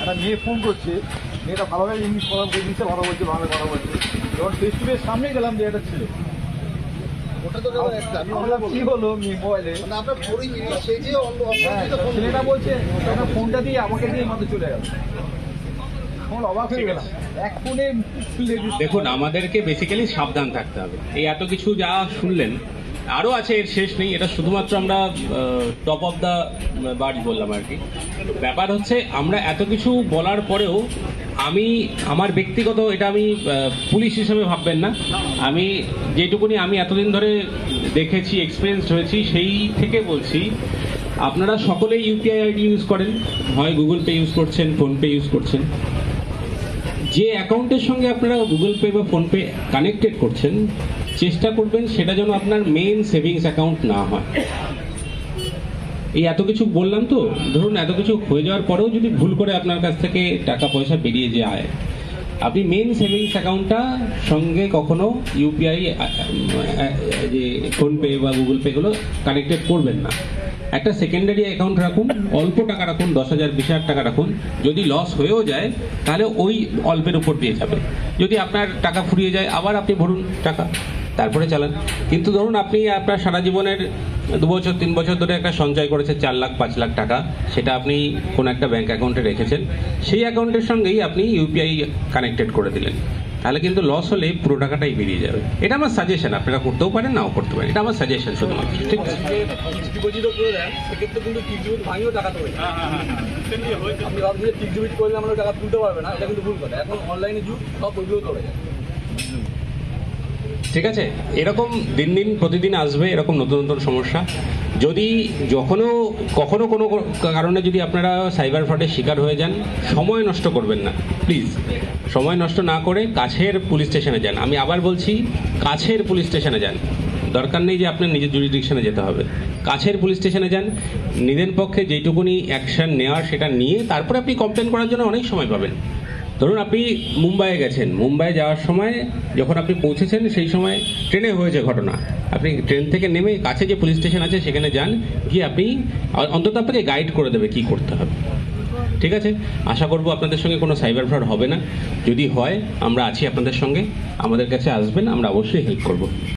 একটা মেয়ে ফোন করছে, মেয়েটা ভালোভাবে ইংলিশ কথা বলছে, ভালো বলছে, বাংলা কথা বলছে। যখন ফেস টু ফেস সামনে গেলাম যে এটা ছিল, কি হলো মোবাইলে ছেলেটা বলছে ফোনটা দিয়ে আমাকে দিয়ে মাত্র চলে গেল। অবাক হয়ে গেলাম, এক ফোনে। দেখুন, আমাদেরকে বেসিক্যালি সাবধান থাকতে হবে। এই এত কিছু যা শুনলেন, আরও আছে, এর শেষ নেই। এটা শুধুমাত্র আমরা টপ অফ দ্য বার্ড বললাম আর কি। ব্যাপার হচ্ছে, আমরা এত কিছু বলার পরেও আমার ব্যক্তিগত, এটা আমি পুলিশ হিসেবে ভাববেন না, আমি যেটুকুনি আমি এতদিন ধরে দেখেছি, এক্সপিরিয়েন্স হয়েছি, সেই থেকে বলছি, আপনারা সকলেই ইউপিআই আইডি ইউজ করেন, হয় গুগল পে ইউজ করছেন, ফোনপে ইউজ করছেন। যে অ্যাকাউন্টের সঙ্গে আপনারা গুগল পে বা ফোনপে কানেক্টেড করছেন, চেষ্টা করবেন সেটা যেন আপনার মেইন সেভিংস অ্যাকাউন্ট না হয়। এই এত কিছু বললাম তো, ধরুন এত কিছু হয়ে যাওয়ার পরেও যদি ভুল করে আপনার কাছ থেকে টাকা পয়সা বেরিয়ে যায়, আপনি মেইন সেভিংস অ্যাকাউন্টটা সঙ্গে কখনো ইউপিআই যে ফোনপে বা গুগল পেগুলো কানেক্টেড করবেন না। একটা সেকেন্ডারি অ্যাকাউন্ট রাখুন, অল্প টাকা রাখুন, 10,000 20,000 টাকা রাখুন। যদি লস হয়েও যায় তাহলে ওই অল্পের উপর দিয়ে যাবে। যদি আপনার টাকা ফুরিয়ে যায়, আবার আপনি ভরুন টাকা, তারপরে চালান। কিন্তু ধরুন আপনি আপনার সারা জীবনের 2 বছর 3 বছর ধরে একটা সঞ্চয় করেছেন 4 লাখ 5 লাখ টাকা, সেটা আপনি কোনো একটা ব্যাংক অ্যাকাউন্টে রেখেছেন, সেই অ্যাকাউন্টের সঙ্গেই আপনি ইউপিআই কানেক্টেড করে দিলেন, তাহলে কিন্তু লস হলে পুরো টাকাটাই বেরিয়ে যাবে। এটা আমার সাজেশন, আপনারা করতেও পারেন, নাও করতে পারেন, এটা আমার সাজেশন শুধুমাত্র। ঠিক আছে, আপনি ভাবছেন যে ফিক্সড ডিপোজিট করলে আমরা টাকা তুলতে পারবে না, এটা কিন্তু ভুল কথা। এখন অনলাইনে যুগ, সব ওইগুলো তোলা যায়। ঠিক আছে, এরকম দিন দিন প্রতিদিন আসবে এরকম নতুন নতুন সমস্যা। যদি কখনো কোনো কারণে যদি আপনারা সাইবার ফ্রডের শিকার হয়ে যান, সময় নষ্ট করবেন না প্লিজ। সময় নষ্ট না করে কাছের পুলিশ স্টেশনে যান। আমি আবার বলছি, কাছের পুলিশ স্টেশনে যান। দরকার নেই যে আপনার নিজের জুরিডিকশনে যেতে হবে। কাছের পুলিশ স্টেশনে যান, নিজের পক্ষে যেটুকুনি অ্যাকশন নেওয়ার সেটা নিয়ে তারপরে আপনি কমপ্লেন করার জন্য অনেক সময় পাবেন। ধরুন আপনি মুম্বাইয়ে গেছেন, মুম্বাই যাওয়ার সময় যখন আপনি পৌঁছেছেন সেই সময় ট্রেনে হয়েছে ঘটনা, আপনি ট্রেন থেকে নেমে কাছে যে পুলিশ স্টেশন আছে সেখানে যান, গিয়ে আপনি অন্তত আপনাকে গাইড করে দেবে কী করতে হবে। ঠিক আছে, আশা করব আপনাদের সঙ্গে কোনো সাইবার ফ্রড হবে না। যদি হয়, আমরা আছি আপনাদের সঙ্গে, আমাদের কাছে আসবেন, আমরা অবশ্যই হেল্প করব।